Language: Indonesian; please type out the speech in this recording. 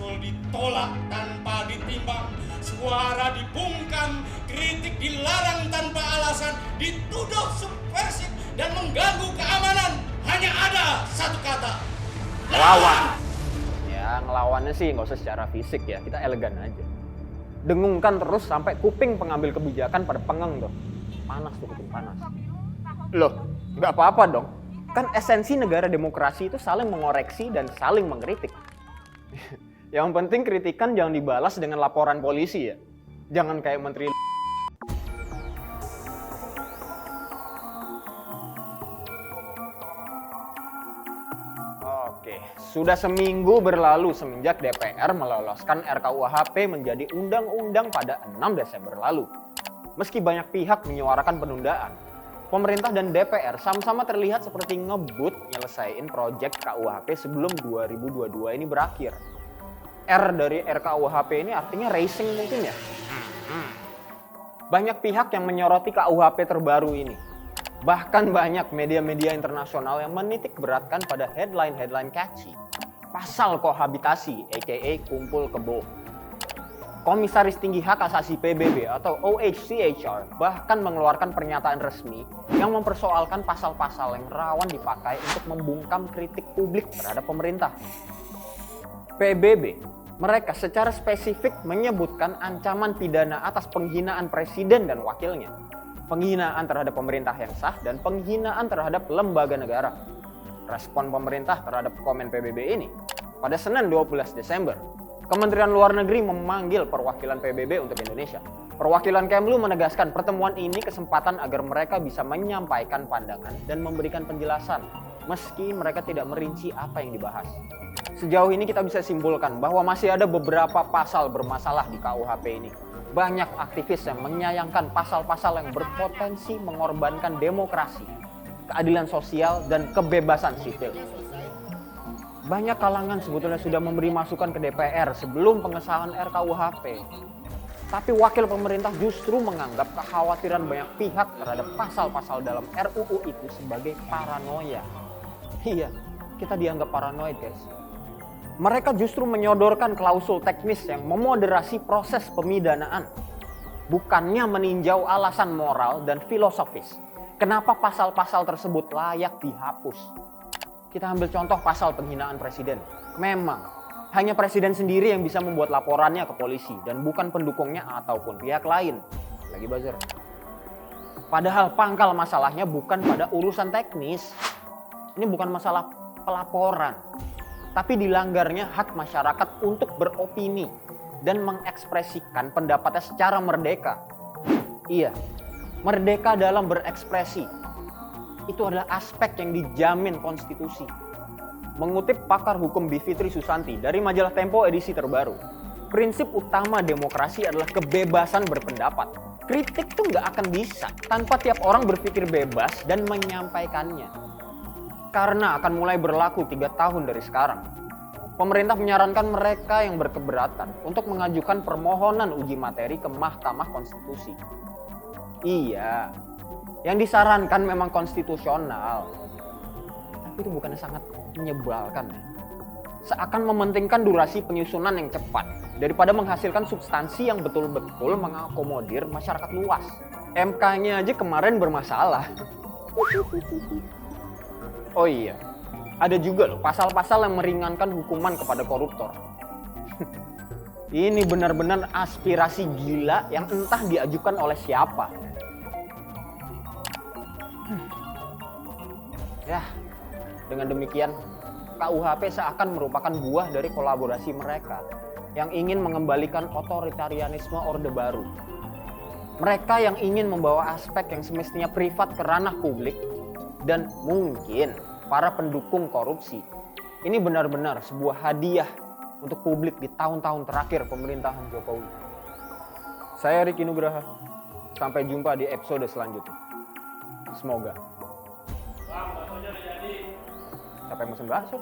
usul ditolak tanpa ditimbang, suara dibungkam, kritik dilarang tanpa alasan, dituduh subversif dan mengganggu keamanan. Hanya ada satu kata: lawan. Ya, ngelawannya sih nggak usah secara fisik ya, kita elegan aja. Dengungkan terus sampai kuping pengambil kebijakan pada pengeng tuh. Panas tuh, kuping panas. Loh, nggak apa-apa dong. Kan esensi negara demokrasi itu saling mengoreksi dan saling mengkritik. Yang penting kritikan jangan dibalas dengan laporan polisi ya. Jangan kayak menteri. Oke, sudah seminggu berlalu semenjak DPR meloloskan RKUHP menjadi undang-undang pada 6 Desember lalu. Meski banyak pihak menyuarakan penundaan, pemerintah dan DPR sama-sama terlihat seperti ngebut nyelesain proyek KUHP sebelum 2022 ini berakhir. R dari RKUHP ini artinya racing mungkin ya? Banyak pihak yang menyoroti KUHP terbaru ini. Bahkan banyak media-media internasional yang menitik beratkan pada headline-headline catchy. Pasal kohabitasi, aka kumpul kebo. Komisaris Tinggi Hak Asasi PBB atau OHCHR bahkan mengeluarkan pernyataan resmi yang mempersoalkan pasal-pasal yang rawan dipakai untuk membungkam kritik publik terhadap pemerintah. PBB, mereka secara spesifik menyebutkan ancaman pidana atas penghinaan presiden dan wakilnya, penghinaan terhadap pemerintah yang sah, dan penghinaan terhadap lembaga negara. Respon pemerintah terhadap komen PBB ini, pada Senin 12 Desember, Kementerian Luar Negeri memanggil perwakilan PBB untuk Indonesia. Perwakilan Kemlu menegaskan pertemuan ini kesempatan agar mereka bisa menyampaikan pandangan dan memberikan penjelasan, meski mereka tidak merinci apa yang dibahas. Sejauh ini kita bisa simpulkan bahwa masih ada beberapa pasal bermasalah di KUHP ini. Banyak aktivis yang menyayangkan pasal-pasal yang berpotensi mengorbankan demokrasi, keadilan sosial, dan kebebasan sipil. Banyak kalangan sebetulnya sudah memberi masukan ke DPR sebelum pengesahan RKUHP. Tapi wakil pemerintah justru menganggap kekhawatiran banyak pihak terhadap pasal-pasal dalam RUU itu sebagai paranoia. Iya, kita dianggap paranoid guys. Mereka justru menyodorkan klausul teknis yang memoderasi proses pemidanaan, bukannya meninjau alasan moral dan filosofis. Kenapa pasal-pasal tersebut layak dihapus? Kita ambil contoh pasal penghinaan presiden. Memang, hanya presiden sendiri yang bisa membuat laporannya ke polisi dan bukan pendukungnya ataupun pihak lain. Lagi buzzer. Padahal pangkal masalahnya bukan pada urusan teknis. Ini bukan masalah pelaporan, tapi dilanggarnya hak masyarakat untuk beropini dan mengekspresikan pendapatnya secara merdeka. Iya, merdeka dalam berekspresi. Itu adalah aspek yang dijamin konstitusi. Mengutip pakar hukum Bivitri Susanti dari majalah Tempo edisi terbaru, prinsip utama demokrasi adalah kebebasan berpendapat. Kritik tuh nggak akan bisa tanpa tiap orang berpikir bebas dan menyampaikannya. Karena akan mulai berlaku 3 tahun dari sekarang. Pemerintah menyarankan mereka yang berkeberatan untuk mengajukan permohonan uji materi ke Mahkamah Konstitusi. Iya, yang disarankan memang konstitusional, tapi itu bukannya sangat menyebalkan. Seakan mementingkan durasi penyusunan yang cepat daripada menghasilkan substansi yang betul-betul mengakomodir masyarakat luas. MK-nya aja kemarin bermasalah. Oh iya, ada juga loh pasal-pasal yang meringankan hukuman kepada koruptor. Ini benar-benar aspirasi gila yang entah diajukan oleh siapa. Ya, dengan demikian KUHP seakan merupakan buah dari kolaborasi mereka yang ingin mengembalikan otoritarianisme Orde Baru. Mereka yang ingin membawa aspek yang semestinya privat ke ranah publik dan mungkin para pendukung korupsi. Ini benar-benar sebuah hadiah untuk publik di tahun-tahun terakhir pemerintahan Jokowi. Saya Ricky Nugraha. Sampai jumpa di episode selanjutnya. Semoga. Bang, baksonya udah jadi. Siapa yang mesen bakso?